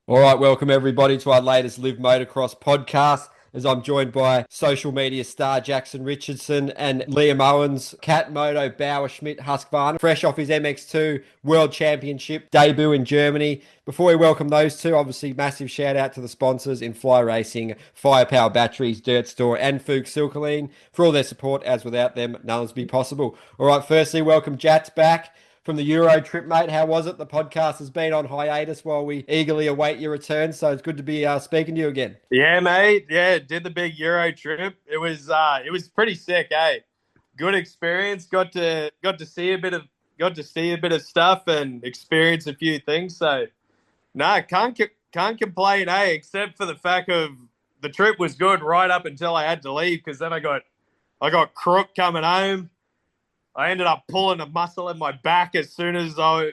All right, welcome everybody to our latest Live Motocross podcast. As I'm joined by social media star Jackson Richardson and Liam Owens, Cat Moto Bauerschmidt Husqvarna, fresh off his MX2 World Championship debut in Germany. Before we welcome those two, obviously massive shout out to the sponsors in Fly Racing, Firepower Batteries, Dirt Store, and Fuchs Silkaline for all their support. As without them, none would be possible. All right, firstly, welcome Jats back from the Euro trip, mate. How was it? The podcast has been on hiatus while we eagerly await your return, so it's good to be speaking to you again. Yeah, mate. Yeah, did the big Euro trip. It was pretty sick, eh? Good experience. Got to see a bit of stuff and experience a few things. So, nah, can't complain, eh? Except for the fact of the trip was good right up until I had to leave because then I got crook coming home. I ended up pulling a muscle in my back as soon as I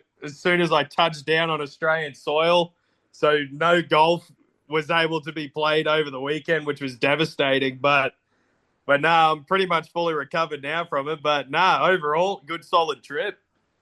touched down on Australian soil. So no golf was able to be played over the weekend, which was devastating. But no, I'm pretty much fully recovered now from it. But no, overall, good solid trip.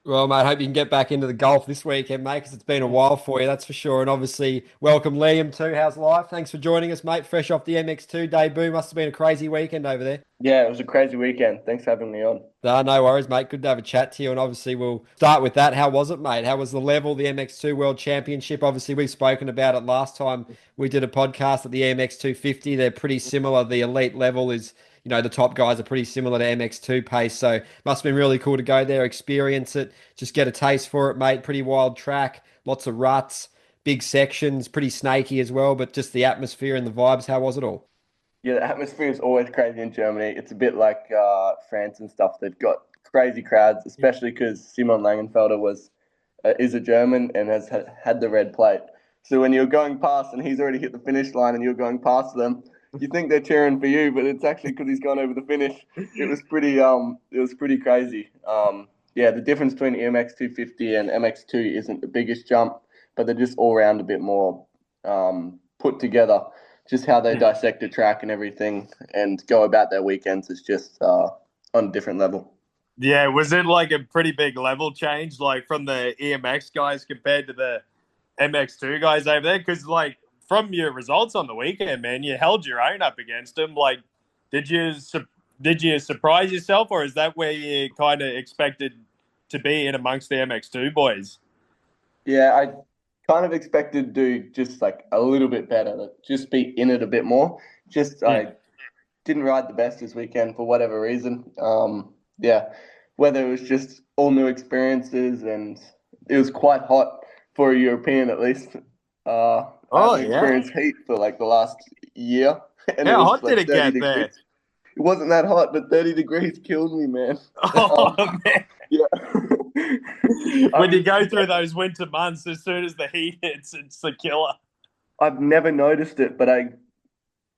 Well, mate, hope you can get back into the golf this weekend, mate, because it's been a while for you, that's for sure. And obviously, welcome Liam too. How's life? Thanks for joining us, mate. Fresh off the MX2 debut. Must have been a crazy weekend over there. Yeah, it was a crazy weekend. Thanks for having me on. No worries, mate. Good to have a chat to you. And obviously, we'll start with that. How was it, mate? How was the level, the MX2 World Championship? Obviously, we've spoken about it last time we did a podcast at the MX250. They're pretty similar. The elite level is, the top guys are pretty similar to MX2 pace. So, must have been really cool to go there, experience it, just get a taste for it, mate. Pretty wild track, lots of ruts, big sections, pretty snaky as well. But just the atmosphere and the vibes, how was it all? Yeah, the atmosphere is always crazy in Germany. It's a bit like France and stuff. They've got crazy crowds, especially because Simon Langenfelder is a German and has had the red plate. So when you're going past and he's already hit the finish line and you're going past them, you think they're cheering for you, but it's actually because he's gone over the finish. It was pretty crazy. Yeah, the difference between EMX 250 and MX2 isn't the biggest jump, but they're just all around a bit more put together. Just how they dissect the track and everything and go about their weekends is just on a different level. Yeah, was it like a pretty big level change, like from the EMX guys compared to the MX2 guys over there? Because like from your results on the weekend, man, you held your own up against them. Like, did you did you surprise yourself, or is that where you kind of expected to be in amongst the MX2 boys? Yeah, I kind of expected to do just like a little bit better, just be in it a bit more. Just Mm. I didn't ride the best this weekend for whatever reason. Yeah, whether it was just all new experiences and it was quite hot for a European at least. I Oh haven't yeah, experienced heat for like the last year, and it how was hot did like it 30 get there? degrees. It wasn't that hot, but 30 degrees killed me, man. Oh Um, man, yeah. when you I'm, go through those winter months, as soon as the heat hits, it's the killer. I've never noticed it, but I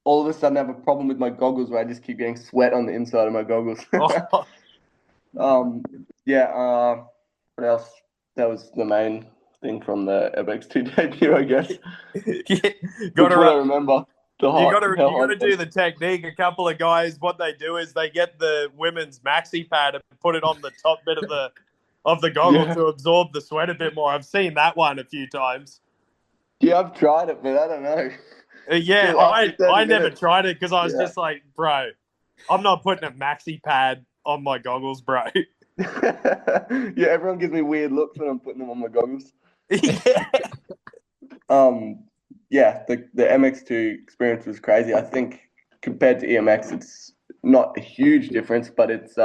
all of a sudden have a problem with my goggles where I just keep getting sweat on the inside of my goggles. Oh, um, yeah. What else? That was the main thing from the MX2 debut, I guess. yeah. got That's what I to remember. You got to How you got hot to it do was. the technique. A couple of guys, what they do is they get the women's maxi pad and put it on the top bit of the goggle Yeah, to absorb the sweat a bit more. I've seen that one a few times. yeah. I've tried it, but I don't know. Yeah, Still, after I 30 never minutes, tried it because I was yeah. just like, bro, I'm not putting a maxi pad on my goggles, bro. Yeah, everyone gives me weird looks when I'm putting them on my goggles. Yeah. Um, yeah, the MX2 experience was crazy. I think compared to EMX, it's not a huge difference, but it's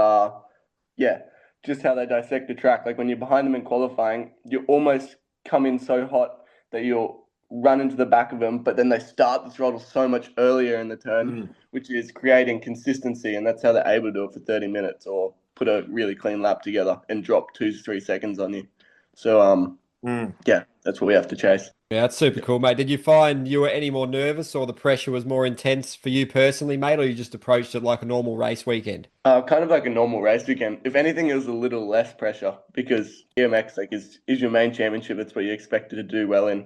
yeah, just how they dissect the track. Like when you're behind them in qualifying, you almost come in so hot that you'll run into the back of them, but then they start the throttle so much earlier in the turn, Mm. which is creating consistency, and that's how they're able to do it for 30 minutes or put a really clean lap together and drop 2 to 3 seconds on you. So Mm. yeah, that's what we have to chase. Yeah, that's super cool, mate. Did you find you were any more nervous or the pressure was more intense for you personally, mate, or you just approached it like a normal race weekend? Kind of like a normal race weekend. If anything, it was a little less pressure because EMX is your main championship. It's what you expected to do well in.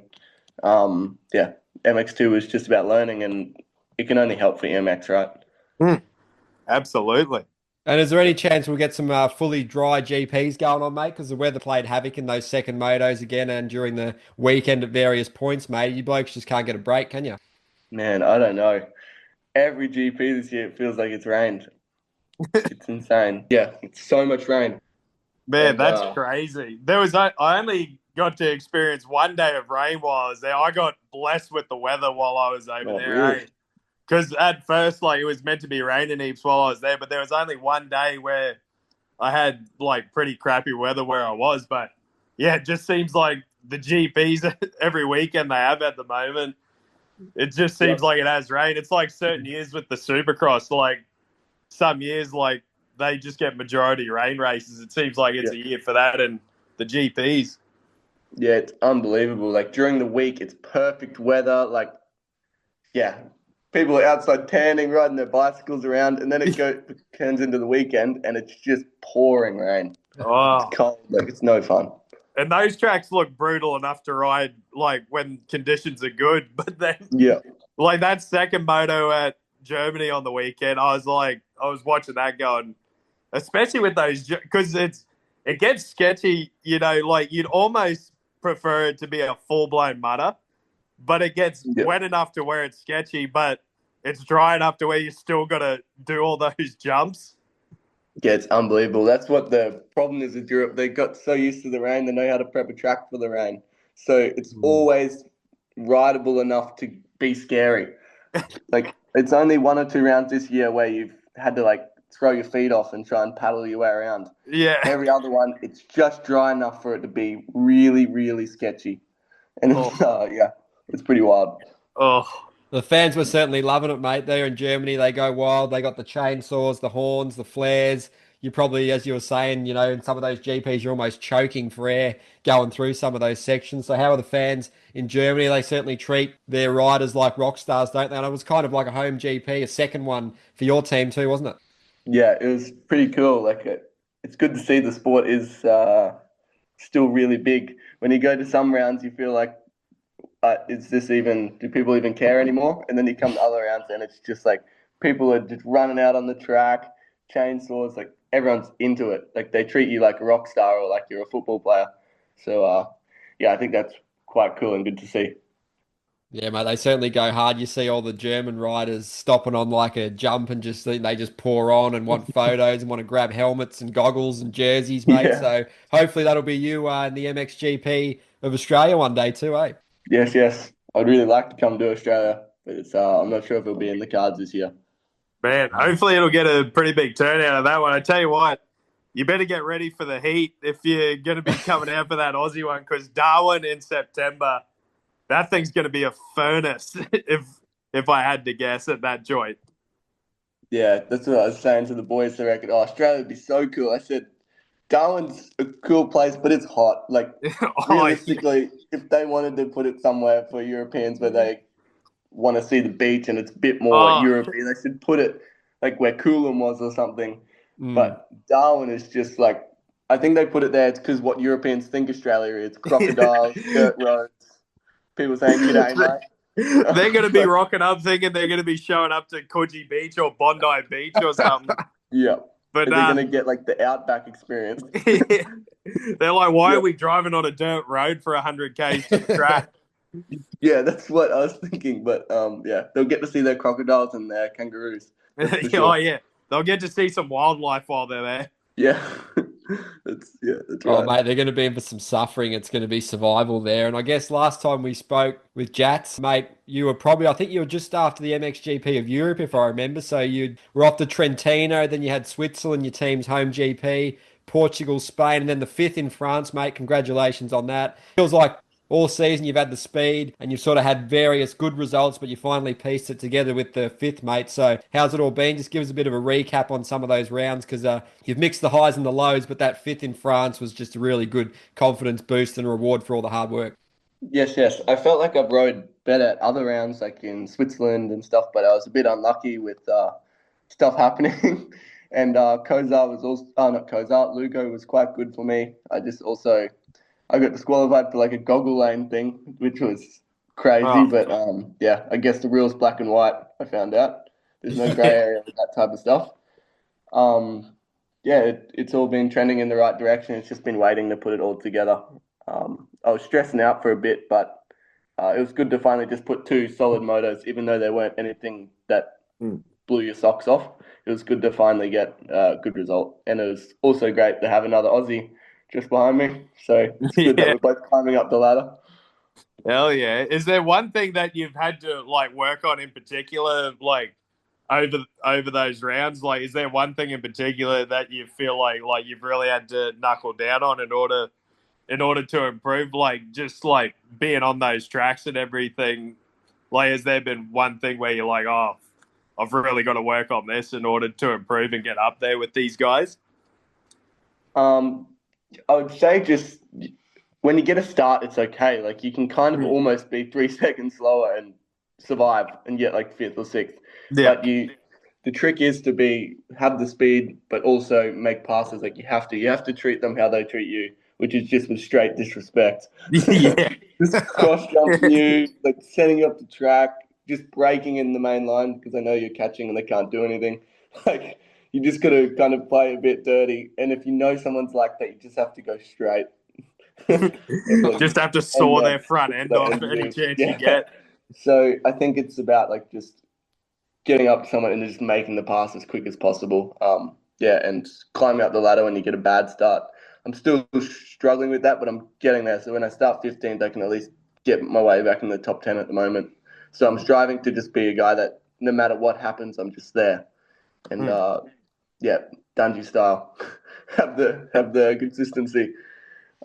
Yeah, MX2 was just about learning, and it can only help for EMX, right? Mm. Absolutely. And is there any chance we'll get some fully dry GPs going on, mate? Because the weather played havoc in those second motos again and during the weekend at various points, mate. You blokes just can't get a break, can you? Man, I don't know. Every GP this year it feels like it's rained. It's insane. Yeah, it's so much rain. Man, And that's crazy. I only got to experience one day of rain while I was there. I got blessed with the weather while I was over there, really? Because at first, like, it was meant to be raining heaps while I was there, but there was only one day where I had like pretty crappy weather where I was. But yeah, it just seems like the GPs every weekend they have at the moment. It just seems Yep. like it has rain. It's like certain years with the Supercross, like some years, like they just get majority rain races. It seems like it's Yeah. a year for that and the GPs. Yeah, it's unbelievable. Like during the week, it's perfect weather. Like, yeah, people are outside tanning, riding their bicycles around, and then turns into the weekend, and it's just pouring rain. It's Oh, cold. Like it's no fun. and those tracks look brutal enough to ride like when conditions are good, but then Yeah, like that second moto at Germany on the weekend, I was watching that going, especially with those because it gets sketchy. You know, like you'd almost prefer it to be a full blown mutter, but it gets yeah, wet enough to where it's sketchy, but it's dry enough to where you still got to do all those jumps. yeah. It's unbelievable. That's what the problem is with Europe. They got so used to the rain, they know how to prep a track for the rain. So it's always rideable enough to be scary. Like it's only one or two rounds this year where you've had to like throw your feet off and try and paddle your way around. Yeah. Every other one, it's just dry enough for it to be really, really sketchy. And it's Oh, yeah, it's pretty wild. oh, The fans were certainly loving it, mate. There in Germany, they go wild. They got the chainsaws, the horns, the flares. You probably, as you were saying, in some of those GPs, you're almost choking for air going through some of those sections. So, how are the fans in Germany? They certainly treat their riders like rock stars, don't they? And it was kind of like a home GP, a second one for your team too, wasn't it? Yeah, it was pretty cool. Like it's good to see the sport is still really big. When you go to some rounds, you feel like, is this even? Do people even care anymore? And then you come to other rounds, and it's just like people are just running out on the track, chainsaws. Like everyone's into it. Like they treat you like a rock star or like you're a football player. So yeah, I think that's quite cool and good to see. Yeah, mate, they certainly go hard. You see all the German riders stopping on like a jump and just they just pour on and want photos and want to grab helmets and goggles and jerseys, mate. Yeah. So hopefully that'll be you in the MXGP of Australia one day too, eh? Yes, yes. I'd really like to come to Australia, but it's I'm not sure if it'll be in the cards this year. man. Hopefully, it'll get a pretty big turnout of that one. I tell you what, you better get ready for the heat if you're going to be coming out for that Aussie one because Darwin in September, that thing's going to be a furnace if I had to guess at that joint. Yeah, that's what I was saying to the boys. They reckon, oh, Australia would be so cool. I said, Darwin's a cool place, but it's hot. Like, Oh, yeah. realistically, if they wanted to put it somewhere for Europeans where they want to see the beach and it's a bit more Oh, European, they should put it like where Coolum was or something. Mm. But Darwin is just like, I think they put it there. It's because what Europeans think Australia is crocodiles, dirt roads, people saying, G'day, mate. they're going to be rocking up thinking they're going to be showing up to Coogee Beach or Bondi Beach or something. Yeah. But They're going to get like the outback experience. they're like, why are Yep. we driving on a dirt road for 100 k's to the track? Yeah, that's what I was thinking. But yeah, they'll get to see their crocodiles and their kangaroos. That's for Oh sure. yeah, they'll get to see some wildlife while they're there. Yeah, that's Oh, right. mate, they're going to be in for some suffering. It's going to be survival there. And I guess last time we spoke with Jats, mate, I think you were just after the MXGP of Europe, if I remember. So you were off to Trentino, then you had Switzerland, your team's home GP, Portugal, Spain, and then the fifth in France, mate. Congratulations on that. Feels like all season you've had the speed and you've sort of had various good results, but you finally pieced it together with the fifth, mate. So how's it all been? Just give us a bit of a recap on some of those rounds because you've mixed the highs and the lows, but that fifth in France was just a really good confidence boost and reward for all the hard work. Yes, yes. I felt like I've rode better at other rounds, like in Switzerland and stuff, but I was a bit unlucky with stuff happening. And Kozar was also, not Kozar, Lugo was quite good for me. I got disqualified for like a goggle lane thing, which was crazy. Oh, But yeah, I guess the rule's black and white. I found out there's no grey Yeah. area with that type of stuff. Yeah, it's all been trending in the right direction. It's just been waiting to put it all together. I was stressing out for a bit, but it was good to finally just put two solid motos, even though there weren't anything that blew your socks off. It was good to finally get a good result. And it was also great to have another Aussie just behind me. So it's good that Yeah. we're both climbing up the ladder. Hell yeah. Is there one thing that you've had to like work on in particular, like over those rounds? Like, is there one thing in particular that you feel like you've really had to knuckle down on in order to improve? Like, just like being on those tracks and everything. Like, has there been one thing where you're like, oh, I've really got to work on this in order to improve and get up there with these guys? Um, I would say just when you get a start, it's okay. Like you can kind of almost be 3 seconds slower and survive and get like fifth or sixth. Yeah. But the trick is to have the speed, but also make passes. Like you have to treat them how they treat you, which is just with straight disrespect. Yeah. Just cross jumping you, like setting you up the track, just braking in the main line because I know you're catching and they can't do anything. Like you just got to kind of play a bit dirty. And if you know someone's like that, you just have to go straight. Just have to and saw their front end off any move. chance you Yeah. get. So I think it's about like just getting up to someone and just making the pass as quick as possible. Yeah, and climbing up the ladder when you get a bad start. I'm still struggling with that, but I'm getting there. So when I start 15th, I can at least get my way back in the top 10 at the moment. So I'm striving to just be a guy that no matter what happens, I'm just there. And yeah, Dungey style, have the consistency.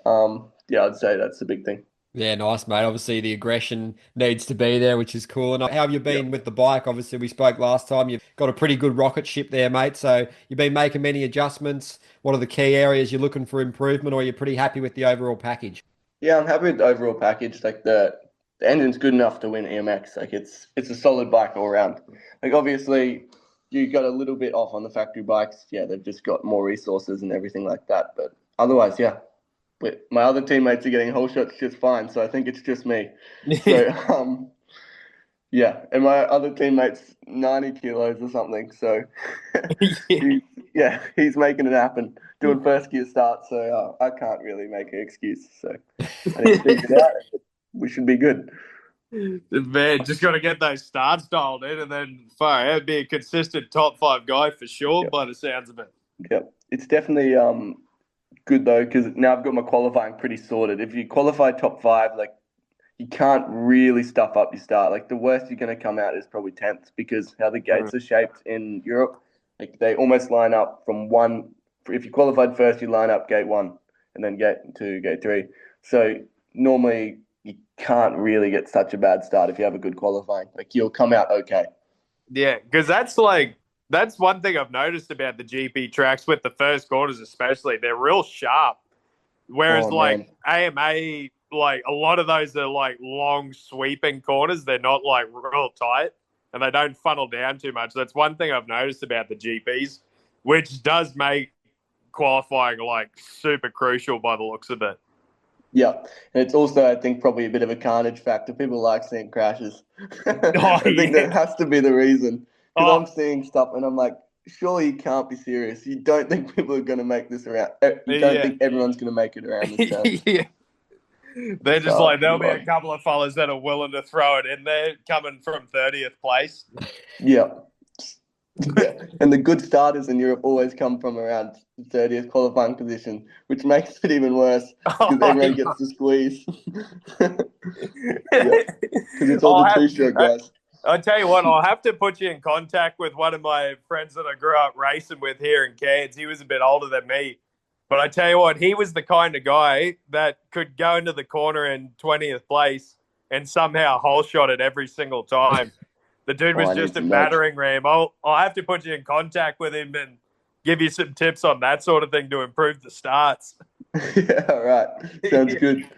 Yeah, I'd say that's the big thing. Yeah, nice, mate. Obviously, the aggression needs to be there, which is cool. And how have you been with the bike? Obviously, we spoke last time. You've got a pretty good rocket ship there, mate. So you've been making many adjustments. What are the key areas you're looking for improvement, or you're pretty happy with the overall package? Yeah, I'm happy with the overall package. Like the engine's good enough to win EMX. Like it's a solid bike all around. Like obviously you got a little bit off on the factory bikes. Yeah, they've just got more resources and everything like that. But otherwise, yeah. But my other teammates are getting whole shots just fine, so I think it's just me. So yeah, and my other teammate's 90 kilos or something. So he's making it happen. Doing first gear start, so I can't really make an excuse. So I need to figure it out. We should be good. Man, just got to get those starts dialed in, and then fire, it'd be a consistent top five guy for sure. Yep. By the sounds of it. Yep. It's definitely good though because now I've got my qualifying pretty sorted. If you qualify top five, like you can't really stuff up your start. Like the worst you're going to come out is probably 10th because how the gates are shaped in Europe, like they almost line up from one. If you qualified first, you line up gate one and then gate two, gate three. So normally you can't really get such a bad start if you have a good qualifying. Like you'll come out okay. Yeah, because that's one thing I've noticed about the GP tracks with the first corners, especially they're real sharp. Whereas Man. AMA, like a lot of those are like long sweeping corners. They're not like real tight and they don't funnel down too much. That's one thing I've noticed about the GPs, which does make qualifying like super crucial by the looks of it. Yeah, and it's also, I think, probably a bit of a carnage factor. People like seeing crashes. I think that has to be the reason. Because I'm seeing stuff and I'm like, surely you can't be serious. You don't think people are going to make this around. You don't think everyone's going to make it around this turn. Yeah. They're just like, there'll be a couple of fellas that are willing to throw it in there coming from 30th place. Yeah. Yeah, and the good starters in Europe always come from around 30th qualifying position, which makes it even worse because everyone gets to squeeze. Yeah, because it's all the two-stroke guys. I'll tell you what, I'll have to put you in contact with one of my friends that I grew up racing with here in Cairns. He was a bit older than me. But I tell you what, he was the kind of guy that could go into the corner in 20th place and somehow hole shot it every single time. The dude was just a battering ram. I'll have to put you in contact with him and give you some tips on that sort of thing to improve the starts. Yeah, all right. Sounds good.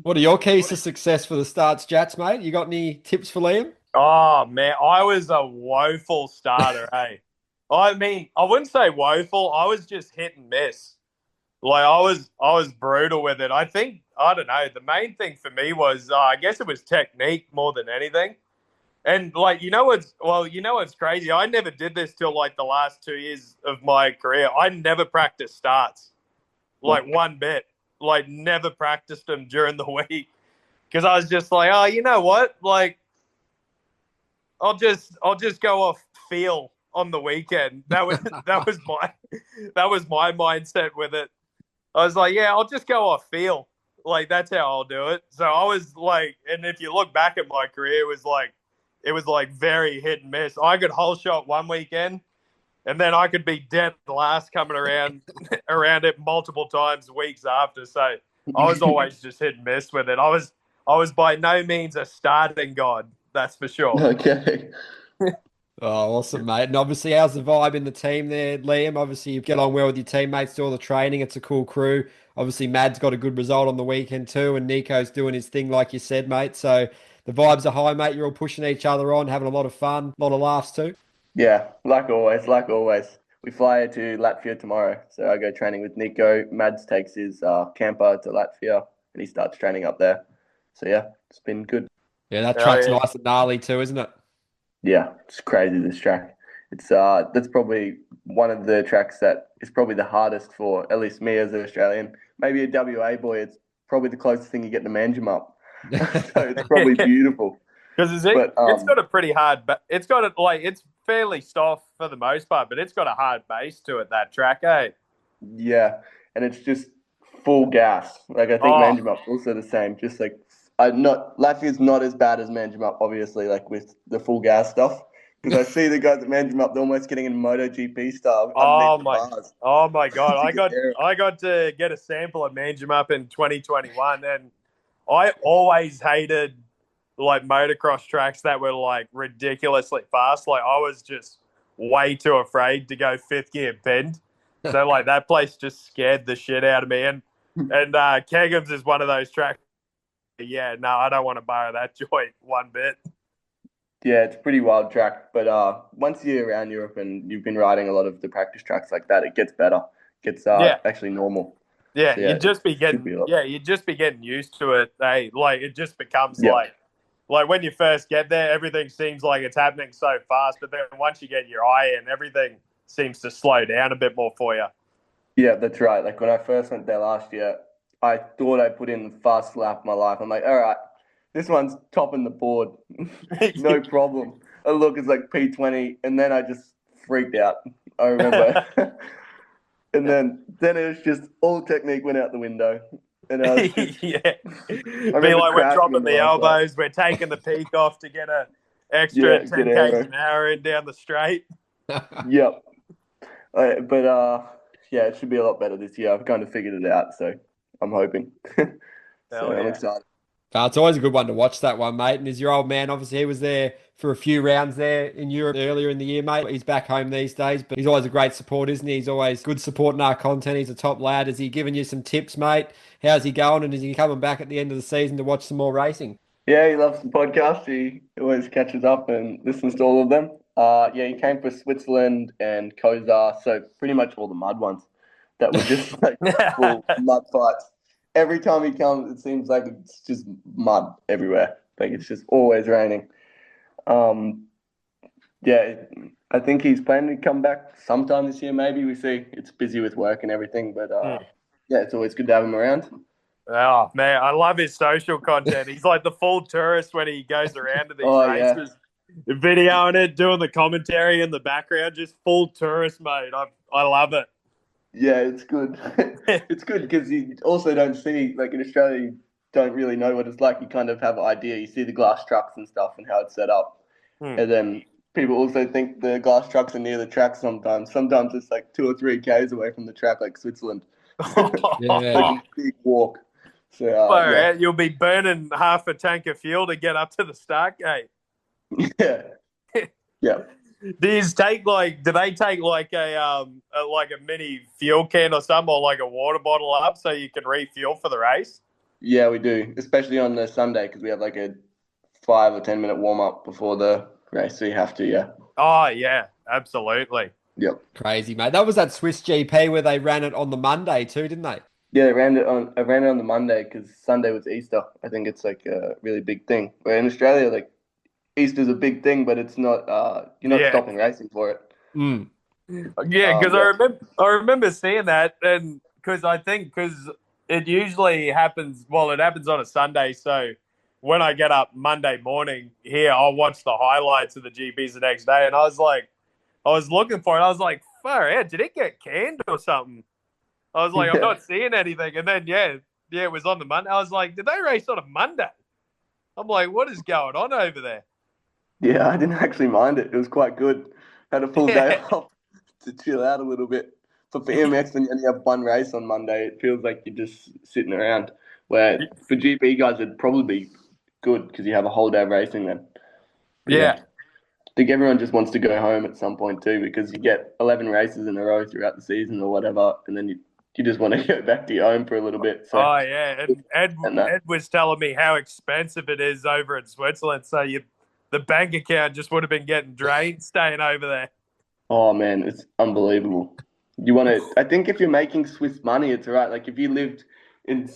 What are your keys to success for the starts, Jats, mate? You got any tips for Liam? Oh, man, I was a woeful starter, hey. I mean, I wouldn't say woeful. I was just hit and miss. Like, I was brutal with it. I think, I don't know, the main thing for me was, I guess it was technique more than anything. And like, what's crazy? I never did this till like the last 2 years of my career. I never practiced starts, like one bit. Like never practiced them during the week because I was just like, oh, you know what? Like, I'll just go off feel on the weekend. That was my mindset with it. I was like, yeah, I'll just go off feel. Like that's how I'll do it. So I was like, and if you look back at my career, it was like very hit and miss. I could whole shot one weekend, and then I could be dead last coming around around it multiple times weeks after. So I was always just hit and miss with it. I was by no means a starting god, that's for sure. Okay. Oh, awesome, mate. And obviously, how's the vibe in the team there, Liam? Obviously, you get on well with your teammates, do all the training. It's a cool crew. Obviously, Mad's got a good result on the weekend too, and Nico's doing his thing, like you said, mate. So the vibes are high, mate. You're all pushing each other on, having a lot of fun, a lot of laughs too. Yeah, like always, like always. We fly to Latvia tomorrow, so I go training with Nico. Mads takes his camper to Latvia, and he starts training up there. So yeah, it's been good. Yeah, that Oh, track's yeah. nice and gnarly too, isn't it? Yeah, it's crazy, this track. It's that's probably one of the tracks that is probably the hardest for at least me as an Australian. Maybe a WA boy, it's probably the closest thing you get to Manjum up. So it's probably beautiful. Because But it's got a pretty hard, it's got a, like, it's fairly soft for the most part, but it's got a hard base to it, that track, eh? yeah, and it's just full gas. Like I think Oh. Manjum up also the same. Just like Latvia's not as bad as Manjum up, obviously, like with the full gas stuff. Because I see the guys at Manjum up, they're almost getting in MotoGP style Oh underneath the my, bars. oh my God. It's scary. I got to get a sample of Manjum up in 2021, and I always hated like motocross tracks that were like ridiculously fast. Like I was just way too afraid to go fifth gear bend. So like that place just scared the shit out of me. And Kegums is one of those tracks. Yeah, no, I don't want to borrow that joint one bit. Yeah, it's a pretty wild track. But once you're around Europe and you've been riding a lot of the practice tracks like that, it gets better. It gets Yeah. actually normal. Yeah, So, you'd just be should be a lot. you'd just be getting used to it. Hey, like it just becomes Yeah. like when you first get there, everything seems like it's happening so fast, but then once you get your eye in, everything seems to slow down a bit more for you. Yeah, that's right. Like when I first went there last year, I thought I put in the fastest lap of my life. I'm like, all right, this one's topping the board. No problem. I look, it's like P20, and then I just freaked out. I remember. And then it was just all technique went out the window. And I was just, Yeah. I Be remember like we're crashing dropping in the last lap. elbows, we're taking the peak off to get a extra Yeah, 10 good k's aero. an hour in down the straight. Yep. But yeah, it should be a lot better this year. I've kind of figured it out, so I'm hoping. So Hell I'm yeah. excited. It's always a good one to watch, that one, mate. And is your old man, obviously, he was there for a few rounds there in Europe earlier in the year, mate. He's back home these days, but he's always a great support, isn't he? He's always good supporting our content. He's a top lad. Has he given you some tips, mate? How's he going? And is he coming back at the end of the season to watch some more racing? Yeah, he loves the podcast. He always catches up and listens to all of them. Yeah, he came for Switzerland and Kozar, so pretty much all the mud ones that were just like full mud fights. Every time he comes, it seems like it's just mud everywhere. Like it's just always raining. Yeah, I think he's planning to come back sometime this year. Maybe we see. It's busy with work and everything, but yeah, it's always good to have him around. Oh man, I love his social content. He's like the full tourist when he goes around to these races, videoing it, doing the commentary in the background, just full tourist mode. I love it. Yeah, it's good. It's good because you also don't see, like in Australia, you don't really know what it's like. You kind of have an idea. You see the glass trucks and stuff and how it's set up. And then people also think the glass trucks are near the track sometimes. Sometimes it's like 2 or 3 Ks away from the track, like Switzerland. Yeah. Like a big walk. So, Yeah. You'll be burning half a tank of fuel to get up to the start gate. Yeah. Yeah. Do they take like a mini fuel can or something, or like a water bottle up so you can refuel for the race? Yeah, we do, especially on the Sunday because we have like a 5 or 10 minute warm up before the race. So you have to, yeah. Oh yeah, absolutely. Yep. Crazy, mate. That was that Swiss GP where they ran it on the Monday too, didn't they? Yeah, I ran it on the Monday because Sunday was Easter. I think it's like a really big thing. Where in Australia, like Easter's a big thing, but it's not. You're not Yeah, stopping racing for it. Mm. yeah, because Yeah. I remember seeing that, and because it usually happens. Well, it happens on a Sunday, so when I get up Monday morning here, I'll watch the highlights of the GPs the next day, and I was looking for it. I was like, far out, did it get canned or something? I was like, I'm Yeah. not seeing anything, and then yeah, it was on the Monday. I was like, did they race on a Monday? I'm like, what is going on over there? Yeah, I didn't actually mind it. It was quite good. Had a full day Yeah, off to chill out a little bit. But for EMX, when you only have one race on Monday, it feels like you're just sitting around. Where for GP guys, it'd probably be good because you have a whole day of racing then. But yeah, yeah. I think everyone just wants to go home at some point too because you get 11 races in a row throughout the season or whatever, and then you just want to go back to your home for a little bit. So, Oh yeah, and and that. Ed was telling me how expensive it is over in Switzerland. So the bank account just would have been getting drained staying over there. Oh man, it's unbelievable. You want to? I think if you're making Swiss money, it's all right. Like in,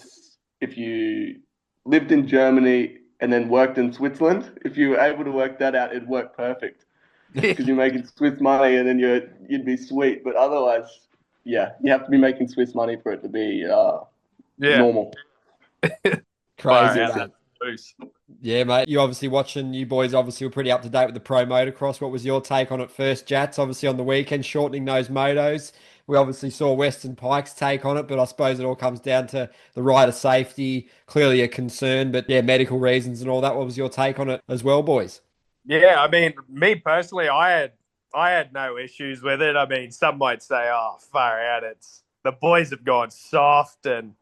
if you lived in Germany and then worked in Switzerland, if you were able to work that out, it'd work perfect because you're making Swiss money and then you'd be sweet. But otherwise, yeah, you have to be making Swiss money for it to be Yeah, normal. far Crazy out. that. Loose. Yeah, mate. You boys obviously were pretty up to date with the pro motocross. What was your take on it first, Jats? Obviously on the weekend, shortening those motos. We obviously saw Western Pike's take on it, but I suppose it all comes down to the rider safety, clearly a concern, but yeah, medical reasons and all that. What was your take on it as well, boys? Yeah, I mean, me personally, I had no issues with it. I mean, some might say, "Oh, far out." It's the boys have gone soft and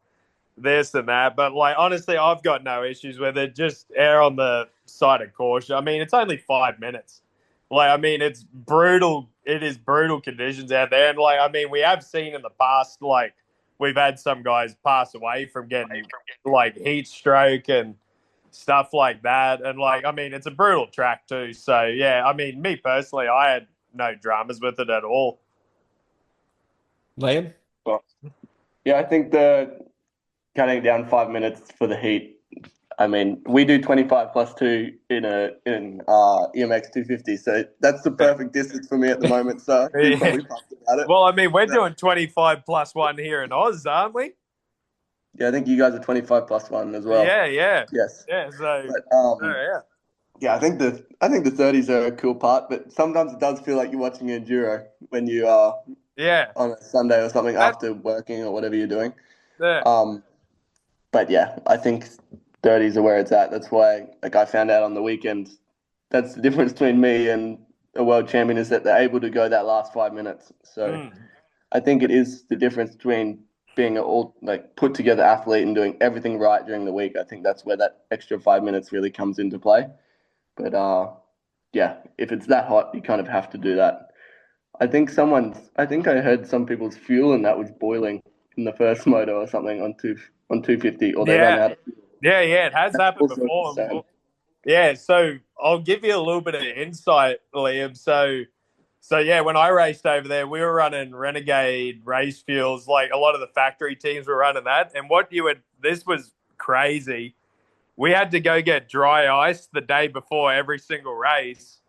this and that, but like honestly, I've got no issues with it. Just err on the side of caution. I mean, it's only 5 minutes. Like, I mean, it's brutal. It is brutal conditions out there, and like, I mean, we have seen in the past, like, we've had some guys pass away from getting like heat stroke and stuff like that. And like, I mean, it's a brutal track too. So yeah, I mean, me personally, I had no dramas with it at all. Liam? But, yeah, I think the cutting it down 5 minutes for the heat. I mean, we do 25 plus two in EMX 250, so that's the perfect distance for me at the moment. So I'd be Yeah. probably pumped about it. Well, I mean, we're doing 25 plus one here in Oz, aren't we? Yeah, I think you guys are 25 plus one as well. Yeah, yeah, Yes, yeah. So, but yeah, yeah, I think the 30s are a cool part, but sometimes it does feel like you're watching enduro when you are yeah. on a Sunday or something That, after working or whatever you're doing. yeah, Um, but yeah, I think 30s are where it's at. That's why, like, I found out on the weekend. That's the difference between me and a world champion is that they're able to go that last 5 minutes. So I think it is the difference between being an all like put together athlete and doing everything right during the week. I think that's where that extra 5 minutes really comes into play. But yeah, if it's that hot, you kind of have to do that. I think I heard some people's fuel and that was boiling in the first moto or something on 250, or they ran yeah, out of fuel. yeah. It has That's happened also a before. concern. Yeah, so I'll give you a little bit of insight, Liam. So yeah, when I raced over there, we were running Renegade race fuels. Like a lot of the factory teams were running that. And this was crazy. We had to go get dry ice the day before every single race.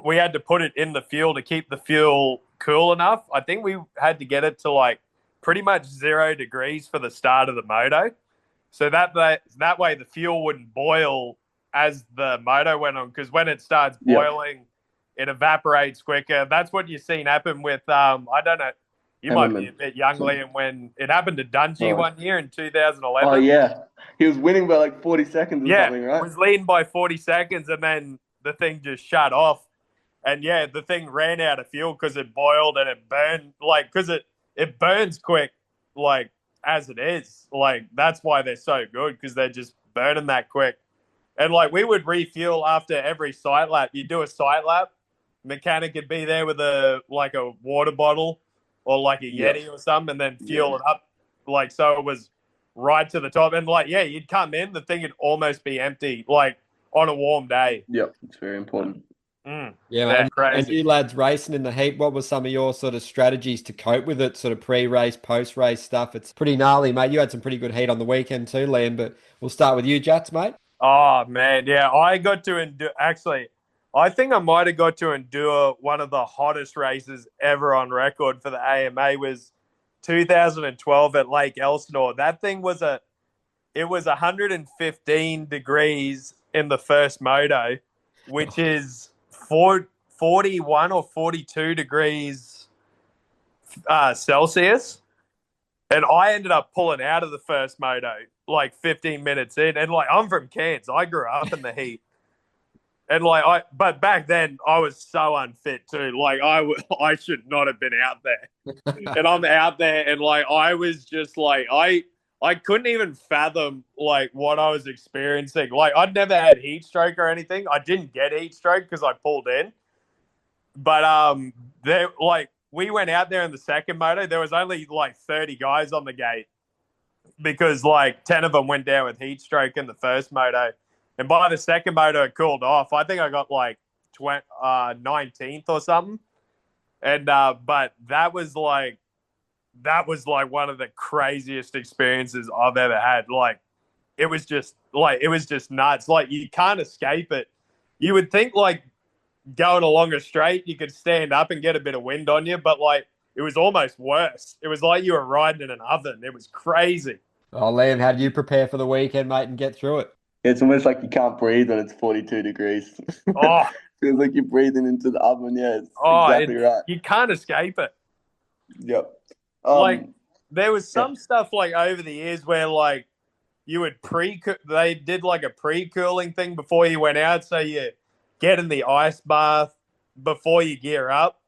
We had to put it in the fuel to keep the fuel cool enough. I think we had to get it to like pretty much 0 degrees for the start of the moto. So that way the fuel wouldn't boil as the moto went on, because when it starts Yep, boiling, it evaporates quicker. That's what you've seen happen with I don't know. You might be a Emmerman. bit young, So, Liam, when it happened to Dungy oh, one year in oh 2011. yeah, he was winning by like 40 seconds or Yeah, something, right? was leading by 40 seconds, and then the thing just shut off. And yeah, the thing ran out of fuel because it boiled and it burned, like, because it burns quick, like, as it is. Like, that's why they're so good, because they're just burning that quick. And like, we would refuel after every sight lap. You do a sight lap, mechanic would be there with a water bottle or like a Yep, Yeti or something, and then yep, fuel it up, like, so it was right to the top. And like, yeah, you'd come in, the thing would almost be empty, like on a warm day. yep. It's very important. Yeah, Yeah, mate. And crazy. you lads racing in the heat, what were some of your sort of strategies to cope with it, sort of pre-race, post-race stuff? It's pretty gnarly, mate. You had some pretty good heat on the weekend too, Liam, but we'll start with you, Jats, mate. Oh man, yeah, I got to endure. Actually, I think I might have got to endure one of the hottest races ever on record for the AMA was 2012 at Lake Elsinore. That thing was it was 115 degrees in the first moto, which is 41 or 42 degrees Celsius. And I ended up pulling out of the first moto like 15 minutes in. And like, I'm from Cairns. I grew up in the heat. And but back then I was so unfit too. Like, I should not have been out there. And I'm out there, and like, I was just like, I couldn't even fathom like what I was experiencing. Like, I'd never had heat stroke or anything. I didn't get heat stroke because I pulled in. But there, like, we went out there in the second moto. There was only like 30 guys on the gate because like 10 of them went down with heat stroke in the first moto, and by the second moto it cooled off. I think I got like 19th or something, and but that was like one of the craziest experiences I've ever had. Like, it was just nuts. Like, you can't escape it. You would think like going along a straight, you could stand up and get a bit of wind on you, but like, it was almost worse. It was like you were riding in an oven. It was crazy. Oh, Liam, how do you prepare for the weekend, mate, and get through it? It's almost like you can't breathe when it's 42 degrees. Oh, Feels like you're breathing into the oven. Yeah, it's oh, exactly right. you can't escape it. Yep. Like, there was yeah. some stuff like over the years where like you would they did like a pre-cooling thing before you went out, so you get in the ice bath before you gear up,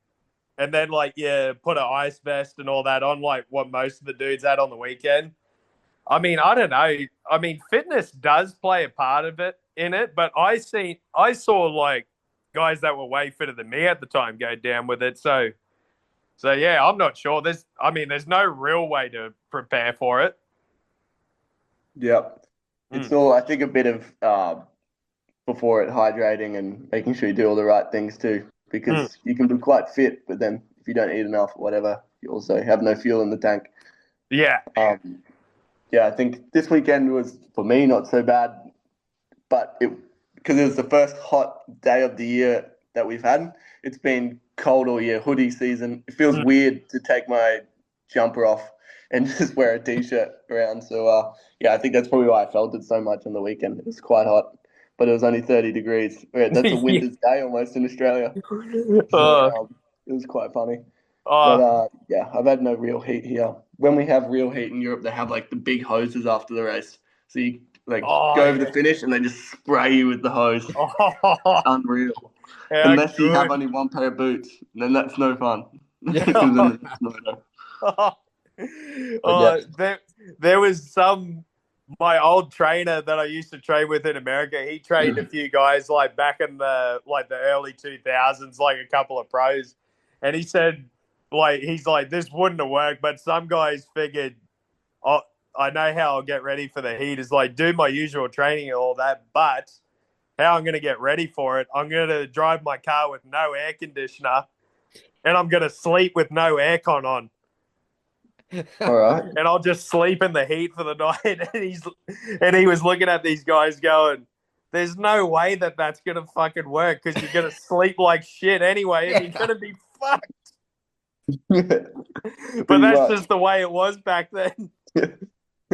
and then like you put an ice vest and all that on, like what most of the dudes had on the weekend. I mean, I don't know. I mean, fitness does play a part of it in it, but I saw like guys that were way fitter than me at the time go down with it. So yeah, I'm not sure. There's no real way to prepare for it. Yep. It's all, I think, a bit of before it hydrating and making sure you do all the right things too, because you can be quite fit, but then if you don't eat enough or whatever, you also have no fuel in the tank. Yeah. Yeah, I think this weekend was, for me, not so bad, but because it was the first hot day of the year that we've had. It's been cold all year, hoodie season. It feels weird to take my jumper off and just wear a t-shirt around. So, yeah, I think that's probably why I felt it so much on the weekend. It was quite hot, but it was only 30 degrees. Yeah, that's a winter's day almost in Australia. So, it was quite funny. But yeah, I've had no real heat here. When we have real heat in Europe, they have like the big hoses after the race. So you like go over the finish and they just spray you with the hose. It's unreal. Unless you have only one pair of boots, then that's no fun. Then it's There was my old trainer that I used to train with in America. He trained a few guys like back in the early 2000s, like a couple of pros, and he said, like, he's like, this wouldn't have worked, but some guys figured, oh, I know how I'll get ready for the heat is like do my usual training and all that, but how I'm going to get ready for it, I'm going to drive my car with no air conditioner, and I'm going to sleep with no aircon on. All right. And I'll just sleep in the heat for the night. And he was looking at these guys going, there's no way that that's going to fucking work because you're going to sleep like shit anyway and you're going to be fucked. But that's just the way it was back then.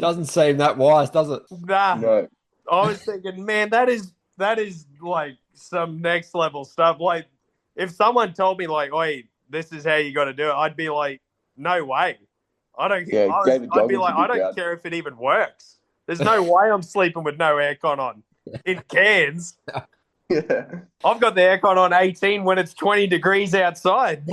Doesn't seem that wise, does it? Nah. No. I was thinking, man, that is like some next level stuff. Like, if someone told me like, "Oi, this is how you got to do it," I'd be like, "No way." I don't. Yeah, I'd be like, I don't care if it even works. There's no way I'm sleeping with no aircon on in Cairns. Yeah. I've got the aircon on 18 when it's 20 degrees outside.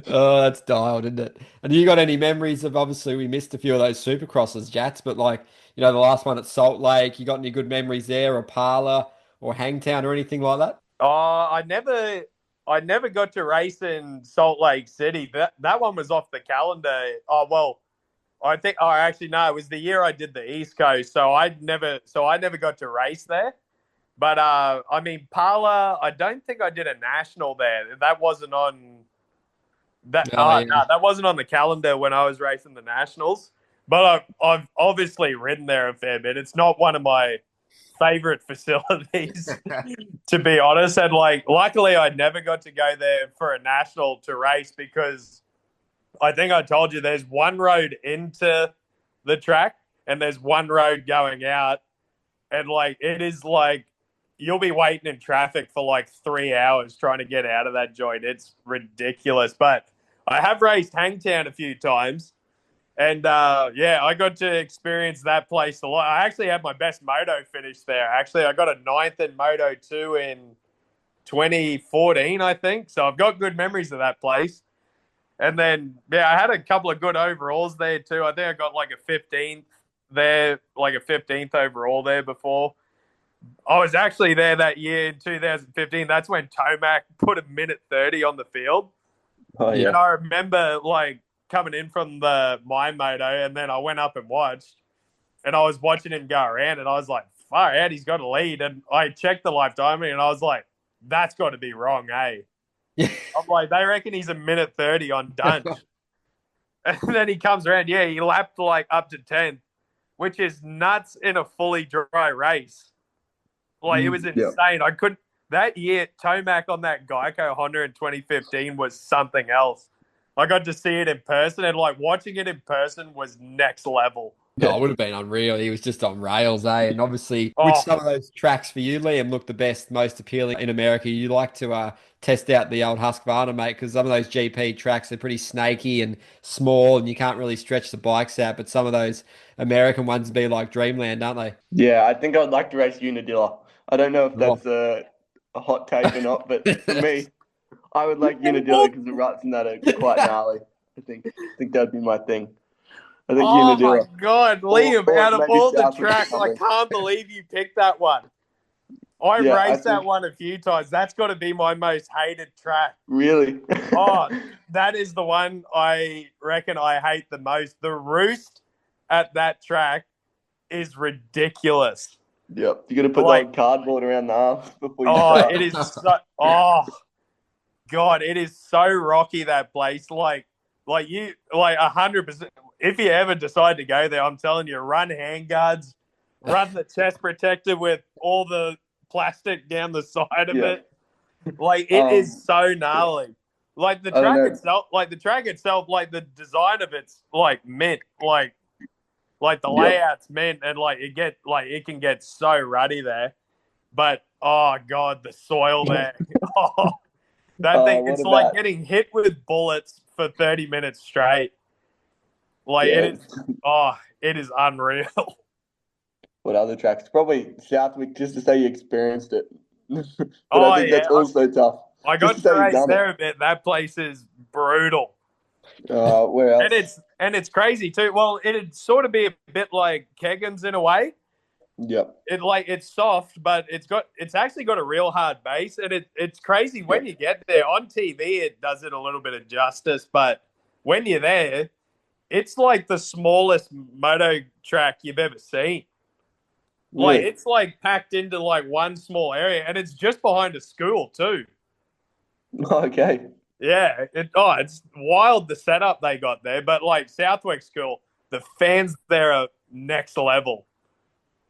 Oh, that's dialed, isn't it? And you got any memories of, obviously we missed a few of those supercrosses, Jats, but like, the last one at Salt Lake, you got any good memories there, or Parla or Hangtown or anything like that? Oh, I never got to race in Salt Lake City. That one was off the calendar. Oh, well, I think, actually, no, it was the year I did the East Coast. So I never got to race there. But, I mean, Parla, I don't think I did a national there. That wasn't on that. Oh, yeah. No, that wasn't on the calendar when I was racing the nationals. but I've obviously ridden there a fair bit. It's not one of my favorite facilities, to be honest. And like, luckily, I never got to go there for a national to race because I think I told you there's one road into the track and there's one road going out. And like, it is like, you'll be waiting in traffic for like 3 hours trying to get out of that joint. It's ridiculous. But I have raced Hangtown a few times. And yeah, I got to experience that place a lot. I actually had my best moto finish there. Actually, I got a ninth in Moto 2 in 2014, I think. So I've got good memories of that place. And then, yeah, I had a couple of good overalls there too. I think I got like a 15th there, like a 15th overall there before. I was actually there that year in 2015. That's when Tomac put a minute 30 on the field. Oh, yeah. And I remember like coming in from my moto, and then I went up and watched, and I was watching him go around, and I was like, far out, he's got a lead. And I checked the live timing, and I was like, that's got to be wrong, eh? Yeah. I'm like, they reckon he's a minute 30 on Dunge. And then he comes around, yeah, he lapped like up to 10th, which is nuts in a fully dry race. Like, it was insane. I couldn't, that year, Tomac on that Geico Honda in 2015 was something else. I got to see it in person, and like watching it in person was next level. No, it would have been unreal. He was just on rails, eh? And obviously, which some of those tracks for you, Liam, look the best, most appealing in America? You like to test out the old Husqvarna, mate, because some of those GP tracks are pretty snaky and small, and you can't really stretch the bikes out. But some of those American ones be like dreamland, aren't they? Yeah, I think I'd like to race Unadilla. I don't know if that's a hot take or not, but for me, I would like Unadilla because the ruts and that are quite gnarly. I think that'd be my thing. I think Oh Unadilla. my God, Liam, or out of maybe all the Southwick or tracks, I something. can't believe you picked that one. I Yeah, I raced that think- one a few times. That's got to be my most hated track. Really? Oh, that is the one I reckon I hate the most. The roost at that track is ridiculous. Yep. You got to put Like- that cardboard around the arms before you Oh, start. it is so. Oh, God, it is so rocky, that place. Like 100%. If you ever decide to go there, I'm telling you, run handguards, run the chest protector with all the plastic down the side of it. Like, it is so gnarly. Like the track itself, like the design of it's like mint, like the layout's mint, and like it can get so ruddy there. But oh God, the soil there. Oh, that thing, it's like getting hit with bullets for 30 minutes straight. Like it is unreal. What other tracks? Probably Southwick, just to say you experienced it. But I think that's also tough. I got to race there a bit. That place is brutal. Where else? And it's crazy too. Well, it'd sort of be a bit like Keggins in a way. Yep. It's soft, but it's actually got a real hard base, and it's crazy when you get there. On TV, it does it a little bit of justice, but when you're there, it's like the smallest moto track you've ever seen. Like, it's like packed into like one small area, and it's just behind a school too. Okay. Yeah, it's wild the setup they got there, but like Southwick School, the fans there are next level.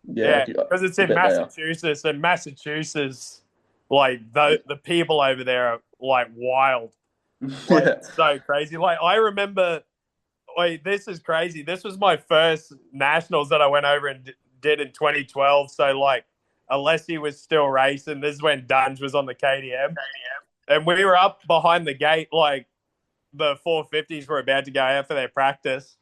Yeah, because it's in Massachusetts, and Massachusetts, like the people over there are like wild. Like, it's so crazy. Like, I remember, this is crazy. This was my first nationals that I went over and did in 2012. So like, Alessi was still racing. This is when Dunge was on the KTM. And we were up behind the gate, like the 450s were about to go out for their practice.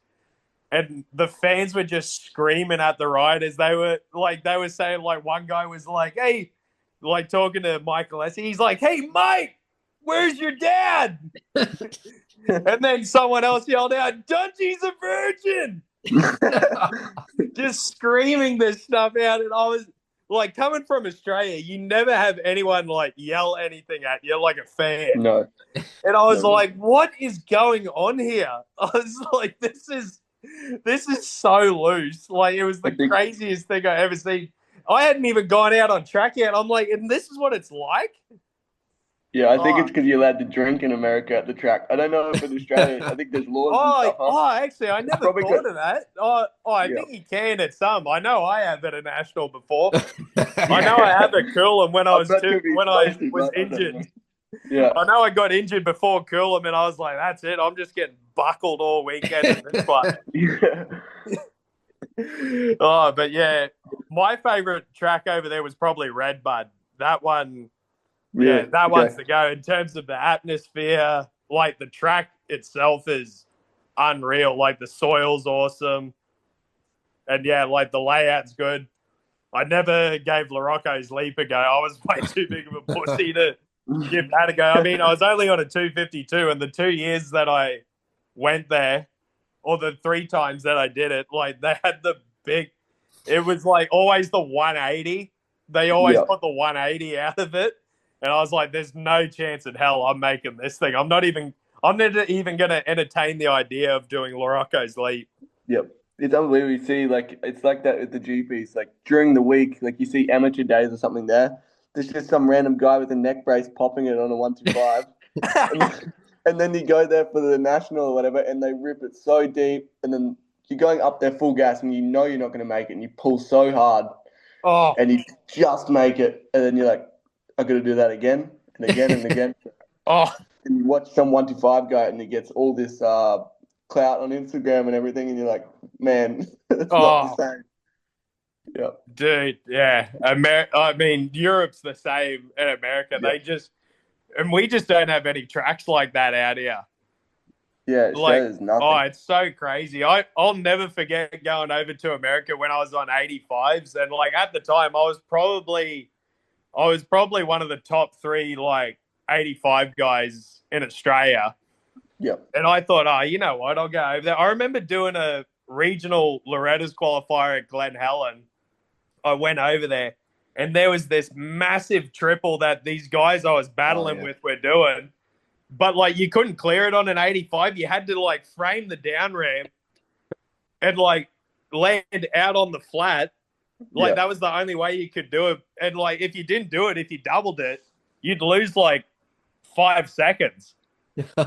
And the fans were just screaming at the riders. They were saying, like, one guy was like, hey, like talking to Michael Alessi. He's like, hey, Mike, where's your dad? And then someone else yelled out, Dungy's a virgin. Just screaming this stuff out. And I was like, coming from Australia, you never have anyone like yell anything at you like a fan. No. And I was like, what is going on here? I was like, this is so loose. Like, it was the craziest thing I ever seen. I hadn't even gone out on track yet. I'm like, and this is what it's like? Yeah, I think Oh, it's because you're allowed to drink in America at the track. I don't know if in Australia, I think there's laws and oh, stuff, huh? actually, I It's never probably got, thought of that. I yeah. think you can at some. I know I have at a national before. I know I Yeah. had to cool him I'm not sure if he's when I supposed to, was but I don't know. injured. Yeah. I know I got injured before Coolum, and I was like, "That's it. I'm just getting buckled all weekend in this one." Yeah. Oh, but yeah, my favorite track over there was probably Redbud. That one, yeah, Really? that one's Okay. the go in terms of the atmosphere. Like the track itself is unreal. Like the soil's awesome, and yeah, like the layout's good. I never gave Larocco's Leap a go. I was way too big of a pussy to give that a go. I mean, I was only on a 252, and the 2 years that I went there, or the 3 times that I did it, like they had the big, it was like always the 180. They always Yeah. put the 180 out of it. And I was like, there's no chance in hell I'm making this thing. I'm not even going to entertain the idea of doing Larocco's Leap. Yep. It's unbelievable. You see, like, it's like that with the GPs. Like, during the week, like, you see amateur days or something there. There's just some random guy with a neck brace popping it on a 125. And then, and then you go there for the national or whatever, and they rip it so deep. And then you're going up there full gas, and you know you're not going to make it. And you pull so hard, Oh, and you just make it. And then you're like, I got to do that again and again and again. oh, And you watch some 125 guy, and he gets all this clout on Instagram and everything, and you're like, man, it's not the oh. same. Yeah, Dude, yeah. I mean, Europe's the same in America. yeah, And we just don't have any tracks like that out here. yeah. Like, Australia's oh, nothing. it's so crazy. I'll never forget going over to America when I was on 85s. And like at the time, I was probably one of the top three, like 85 guys in Australia. Yeah, And I thought, oh, you know what? I'll go over there. I remember doing a regional Loretta's qualifier at Glen Helen. I went over there, and there was this massive triple that these guys I was oh battling yeah, with were doing. But like you couldn't clear it on an 85. You had to like frame the down ramp and like land out on the flat. Like yeah, that was the only way you could do it. And like if you didn't do it, if you doubled it, you'd lose like 5 seconds.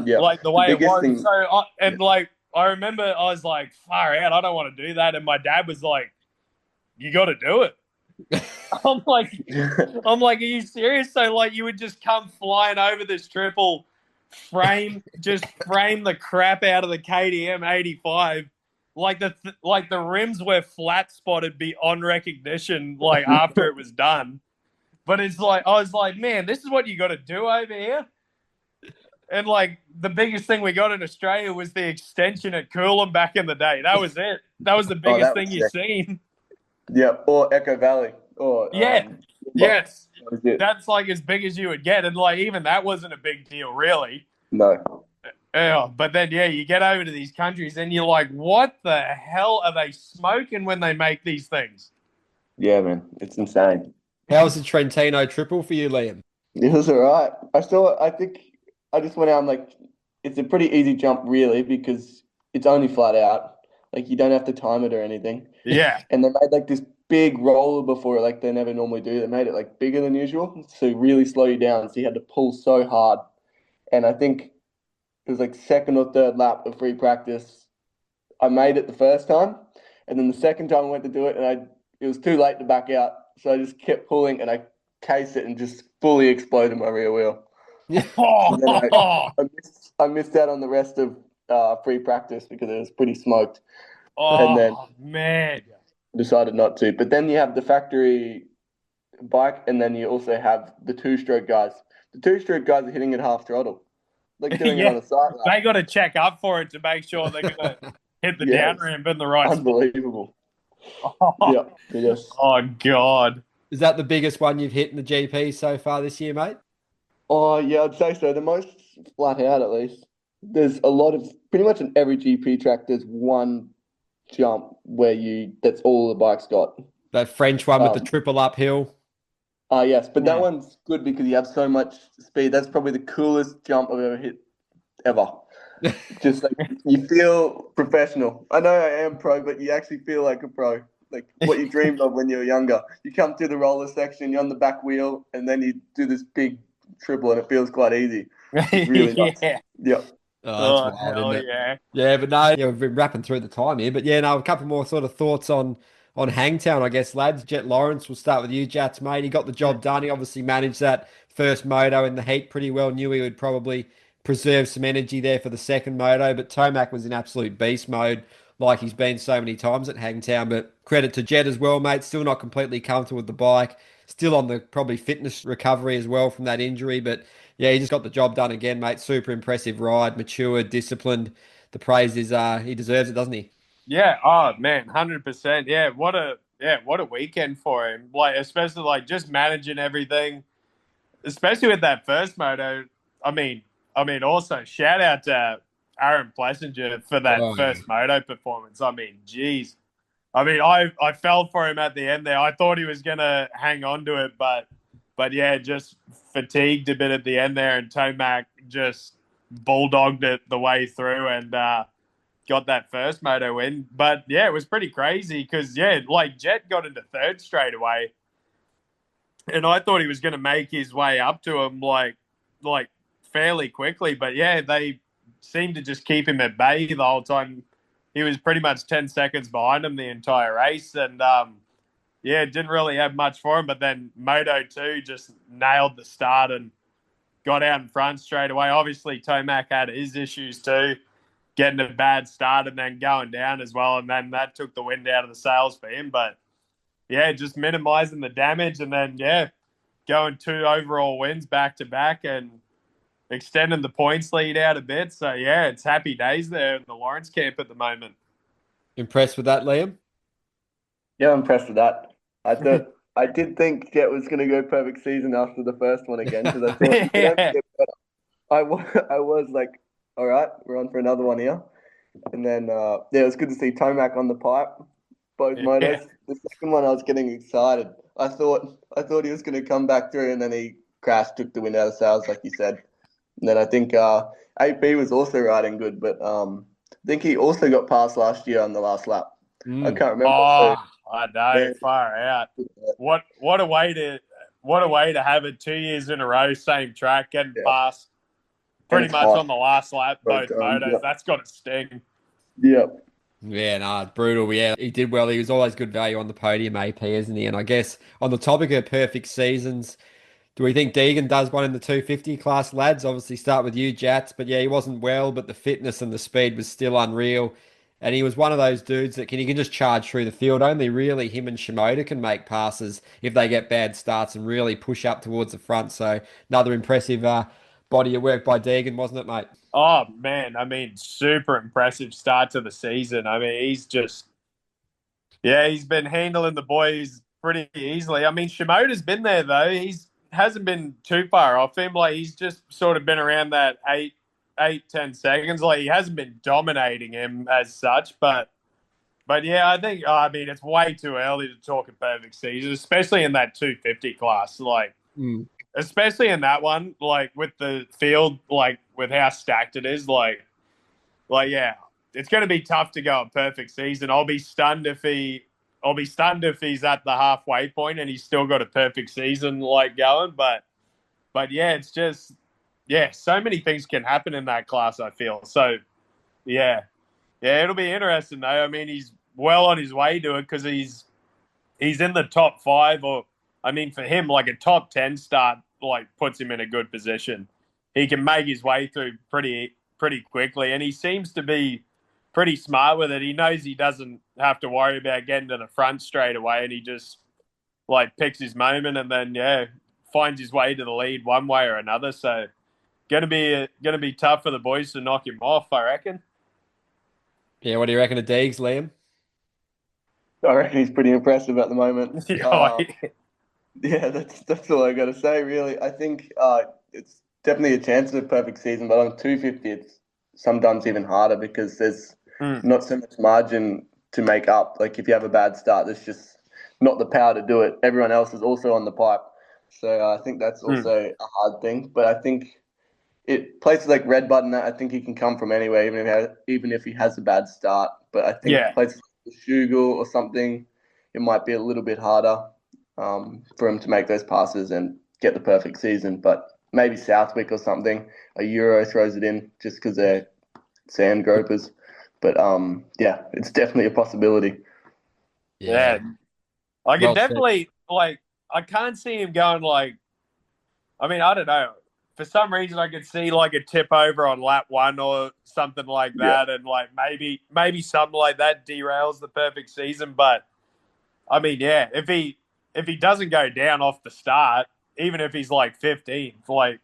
yeah. Like the The way it biggest was. thing, So yeah, like I remember I was like, far out, I don't want to do that. And my dad was like, you got to do it. I'm like, are you serious? So like, you would just come flying over this triple, frame the crap out of the KTM 85. Like the rims were flat spotted beyond recognition. Like after it was done, but it's like I was like, man, this is what you got to do over here. And like the biggest thing we got in Australia was the extension at Coolum back in the day. That was it. That was the oh, biggest that thing was you sick. seen. Yeah, or Echo Valley, or Yeah. that Yes. was it. That's like as big as you would get. And like even that wasn't a big deal, really. No, Yeah. But then yeah, you get over to these countries and you're like, what the hell are they smoking when they make these things? yeah, man, it's insane. How was the Trentino triple for you, Liam? It was all right. I think I just went out and like, it's a pretty easy jump really because it's only flat out. Like you don't have to time it or anything. Yeah. And they made like this big roller before it, like they never normally do. They made it like bigger than usual to really slow you down. So you had to pull so hard. And I think it was like second or third lap of free practice. I made it the first time. And then the second time I went to do it and it was too late to back out. So I just kept pulling and I cased it and just fully exploded my rear wheel. And then I missed out on the rest of free practice because it was pretty smoked. And then Man. decided not to. But then you have the factory bike, and then you also have the two-stroke guys. The two-stroke guys are hitting it half throttle, like doing it on a side lap. They got to check up for it to make sure they're going to hit the down ramp in the right unbelievable. spot. Yeah, yes. Oh, God. Is that the biggest one you've hit in the GP so far this year, mate? Oh, yeah, I'd say so. The most flat out, at least. There's a lot of, pretty much on every GP track, there's one jump where that's all the bike's got. That French one with the triple uphill. Yes, but that one's good because you have so much speed. That's probably the coolest jump I've ever hit, ever. Just like you feel professional. I know I am pro, but you actually feel like a pro. Like what you dreamed of when you were younger. You come through the roller section, you're on the back wheel, and then you do this big triple, and it feels quite easy. It's really nice. Yeah. Yep. Oh, that's Oh, wild, hell isn't it? yeah. Yeah, but no, we've been wrapping through the time here. But yeah, no, a couple more sort of thoughts on Hangtown, I guess, lads. Jet Lawrence, we'll start with you, Jats, mate. He got the job done. He obviously managed that first moto in the heat pretty well. Knew he would probably preserve some energy there for the second moto, but Tomac was in absolute beast mode, like he's been so many times at Hangtown. But credit to Jet as well, mate. Still not completely comfortable with the bike. Still on the probably fitness recovery as well from that injury, but yeah, he just got the job done again, mate. Super impressive ride, matured, disciplined. The praise is he deserves it, doesn't he? Yeah, oh man, 100%. What a weekend for him. Like, especially like just managing everything, especially with that first moto. I mean, also shout out to Aaron Plessinger for that Oh yeah. first moto performance. I mean, geez. I fell for him at the end there. I thought he was gonna hang on to it, but yeah, just fatigued a bit at the end there, and Tomac just bulldogged it the way through and got that first moto win. But yeah, it was pretty crazy because yeah, like Jet got into third straight away, and I thought he was going to make his way up to him like fairly quickly. But yeah, they seemed to just keep him at bay the whole time. He was pretty much 10 seconds behind him the entire race, and yeah, didn't really have much for him. But then Moto 2 just nailed the start and got out in front straight away. Obviously, Tomac had his issues too, getting a bad start and then going down as well. And then that took the wind out of the sails for him. But yeah, just minimizing the damage and then, yeah, going 2 overall wins back to back and extending the points lead out a bit. So yeah, it's happy days there in the Lawrence camp at the moment. Impressed with that, Liam? Yeah, I'm impressed with that. I did think Jet was going to go perfect season after the first one again because I thought he could only Yeah. get better. I was like, all right, we're on for another one here. And then, yeah, it was good to see Tomac on the pipe, both Yeah. motos. The second one, I was getting excited. I thought he was going to come back through, and then he crashed, took the wind out of sails, like you said. And then I think AP was also riding good, but I think he also got passed last year on the last lap. I Mm. can't remember. So, Oh, I know, man, far out. What a way to have it 2 years in a row, same track, getting yeah, past and pretty it's much hot. on the last lap, But both motos. yep, That's got to sting. yep. Yeah, no, it's brutal. Yeah, he did well. He was always good value on the podium, AP, isn't he? And I guess on the topic of perfect seasons, do we think Deegan does one in the 250 class, lads? Obviously, start with you, Jats. But yeah, he wasn't well, but the fitness and the speed was still unreal. And he was one of those dudes that he can just charge through the field. Only really him and Shimoda can make passes if they get bad starts and really push up towards the front. So another impressive body of work by Deegan, wasn't it, mate? Oh man, I mean, super impressive start to the season. I mean, he's been handling the boys pretty easily. I mean, Shimoda's been there though. He's hasn't been too far off him. Like he's just sort of been around that 10 seconds. Like he hasn't been dominating him as such, but yeah, I mean, it's way too early to talk a perfect season, especially in that 250 class. Like, Mm. especially in that one, like with the field, like with how stacked it is, yeah, it's going to be tough to go a perfect season. I'll be stunned if he's at the halfway point and he's still got a perfect season like going. But yeah, it's just so many things can happen in that class. I feel so. Yeah, it'll be interesting though. I mean, he's well on his way to it because he's in the top 5, or I mean, for him, like a top 10 start, like puts him in a good position. He can make his way through pretty quickly, and he seems to be pretty smart with it. He knows he doesn't have to worry about getting to the front straight away, and he just like picks his moment, and then finds his way to the lead one way or another. So gonna be tough for the boys to knock him off, I reckon. Yeah, what do you reckon of Deegs, Liam? I reckon he's pretty impressive at the moment. Yeah, Yeah, that's all I got to say, really. I think it's definitely a chance of a perfect season, but on 250, it's sometimes even harder because there's not so much margin to make up. Like if you have a bad start, there's just not the power to do it. Everyone else is also on the pipe, so I think that's also a hard thing. But I think places like Red Button, I think he can come from anywhere, even if he has a bad start. But I think yeah. places like Shugle or something, it might be a little bit harder for him to make those passes and get the perfect season. But maybe Southwick or something. A Euro throws it in just because they're sand gropers. But yeah, it's definitely a possibility. Yeah. I could Well said. definitely, like, I can't see him going, like, I mean, I don't know. For some reason, I could see, like, a tip over on lap 1 or something like Yeah. that. And, like, maybe something like that derails the perfect season. But, I mean, yeah, if he doesn't go down off the start, even if he's, like, 15th, like,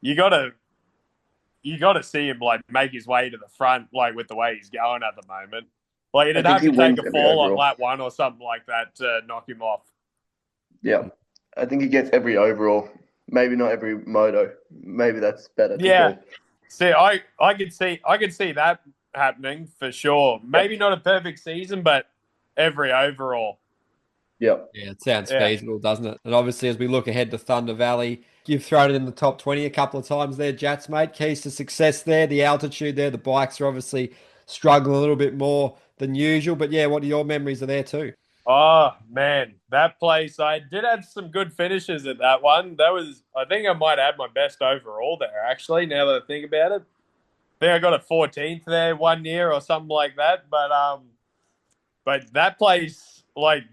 you got to you got to see him like make his way to the front, like with the way he's going at the moment. Like I it'd think have he to take wins a every fall on overall. lap 1 or something like that to knock him off. Yeah. I think he gets every overall. Maybe not every moto. Maybe that's better to Yeah. call. See, I could see that happening for sure. Maybe not a perfect season, but every overall. Yep. Yeah, it sounds Yeah. feasible, doesn't it? And obviously, as we look ahead to Thunder Valley, you've thrown it in the top 20 a couple of times there, Jats, mate. Keys to success there, the altitude there. The bikes are obviously struggling a little bit more than usual. But yeah, what are your memories of there too? Oh man, that place! I did have some good finishes at that one. I think I might add my best overall there. Actually, now that I think about it, I think I got a 14th there one year or something like that. But that place, like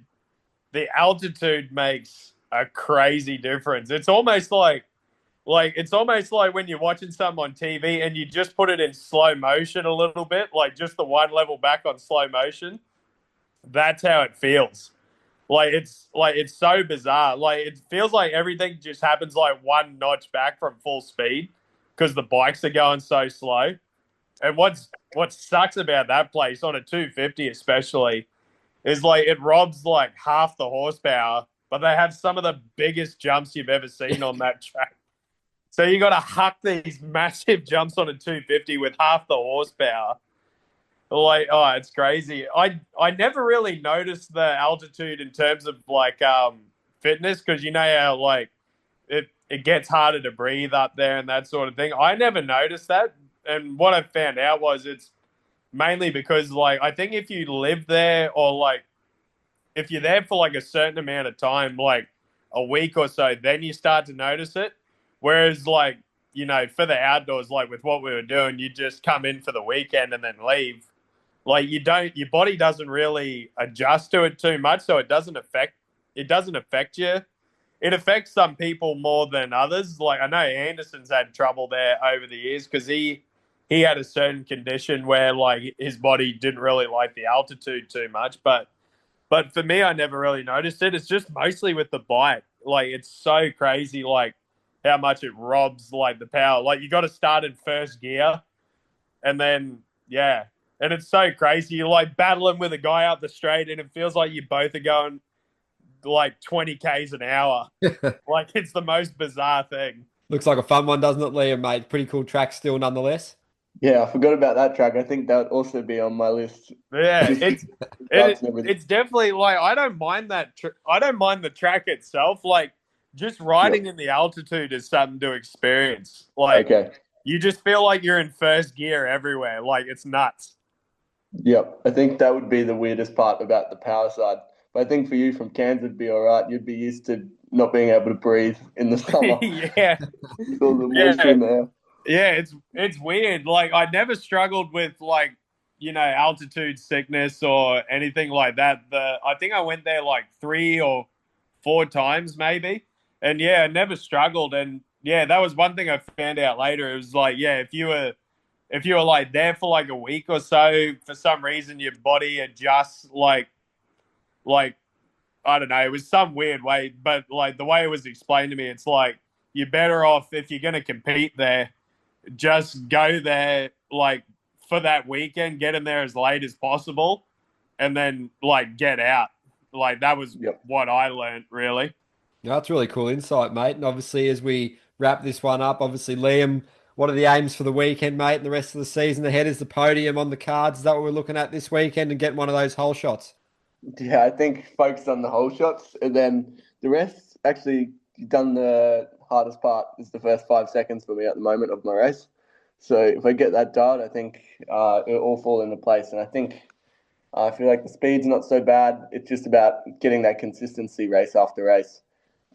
the altitude makes a crazy difference. It's almost like when you're watching something on TV and you just put it in slow motion a little bit, like just the one level back on slow motion. That's how it feels. It's so bizarre. Like it feels like everything just happens like one notch back from full speed because the bikes are going so slow. And what sucks about that place on a 250 especially is like it robs like half the horsepower, but they have some of the biggest jumps you've ever seen on that track. So you got to huck these massive jumps on a 250 with half the horsepower. Like, oh, it's crazy. I never really noticed the altitude in terms of like fitness because you know how like it gets harder to breathe up there and that sort of thing. I never noticed that, and what I found out was it's mainly because like I think if you live there or like if you're there for like a certain amount of time, like a week or so, then you start to notice it. Whereas like, you know, for the outdoors, like with what we were doing, you just come in for the weekend and then leave. Like your body doesn't really adjust to it too much, so it doesn't affect you. It affects some people more than others. Like I know Anderson's had trouble there over the years because he had a certain condition where like his body didn't really like the altitude too much, but for me, I never really noticed it. It's just mostly with the bike. Like it's so crazy, like how much it robs like the power. Like you got to start in first gear, and then yeah, and it's so crazy. You're like battling with a guy up the straight, and it feels like you both are going like 20 k's an hour. Like it's the most bizarre thing. Looks like a fun one, doesn't it, Liam, mate? Pretty cool track still, nonetheless. Yeah, I forgot about that track. I think that would also be on my list. Yeah, Just it's starts it, and everything. it's definitely like I don't mind that. I don't mind the track itself. Like just Yep. riding in the altitude is something to experience. Like Okay. you just feel like you're in first gear everywhere. Like it's nuts. Yep. I think that would be the weirdest part about the power side. But I think for you from Cairns, it'd be all right. You'd be used to not being able to breathe in the summer Yeah, with all the moisture yeah, in the air. yeah. It's weird. Like I never struggled with like altitude sickness or anything like that. I think I went there like 3 or 4 times maybe, and yeah, I never struggled. And yeah, that was one thing I found out later. It was like yeah, if you were like there for like a week or so, for some reason your body adjusts like I don't know, it was some weird way, but like the way it was explained to me, it's like you're better off if you're gonna compete there, just go there like for that weekend, get in there as late as possible, and then like get out. Like that was Yep. what I learned really. No, that's really cool insight, mate. And obviously, as we wrap this one up, obviously, Liam, what are the aims for the weekend, mate, and the rest of the season ahead? Is the podium on the cards? Is that what we're looking at this weekend and getting one of those whole shots? Yeah, I think focus on the whole shots, and then the rest. Actually, done the hardest part is the first 5 seconds for me at the moment of my race. So if I get that dialed, I think it'll all fall into place. And I think I feel like the speed's not so bad. It's just about getting that consistency race after race.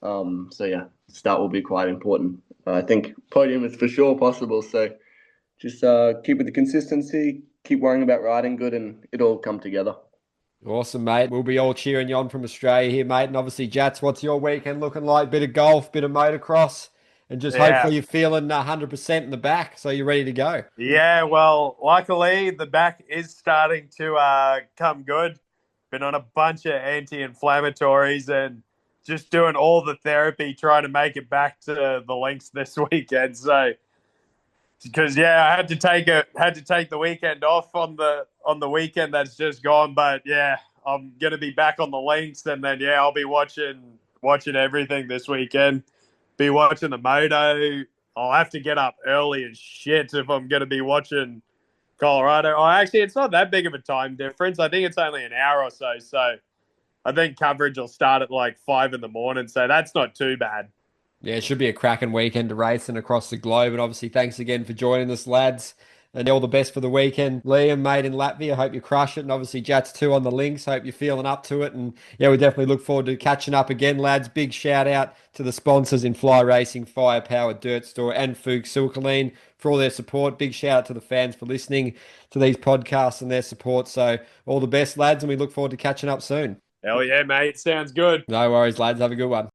So yeah, start will be quite important. I think podium is for sure possible. So just keep with the consistency, keep worrying about riding good, and it'll all come together. Awesome, mate. We'll be all cheering you on from Australia here, mate. And obviously, Jats, what's your weekend looking like? Bit of golf, bit of motocross, and just Yeah. hopefully you're feeling 100% in the back, so you're ready to go. Yeah, well, luckily the back is starting to come good. Been on a bunch of anti-inflammatories and just doing all the therapy, trying to make it back to the links this weekend. So, because I had to take the weekend off on the weekend that's just gone. But yeah, I'm gonna be back on the links, and then I'll be watching everything this weekend. Be watching the moto. I'll have to get up early as shit if I'm gonna be watching Colorado. Oh, actually, it's not that big of a time difference. I think it's only an hour or so. So I think coverage will start at like 5 in the morning. So that's not too bad. Yeah, it should be a cracking weekend of racing across the globe. And obviously, thanks again for joining us, lads. And all the best for the weekend. Liam, mate, in Latvia, hope you crush it. And obviously, Jats too on the links. Hope you're feeling up to it. And yeah, we definitely look forward to catching up again, lads. Big shout out to the sponsors in Fly Racing, Firepower, Dirt Store, and Fuchs Silkaline for all their support. Big shout out to the fans for listening to these podcasts and their support. So all the best, lads. And we look forward to catching up soon. Hell yeah, mate. Sounds good. No worries, lads. Have a good one.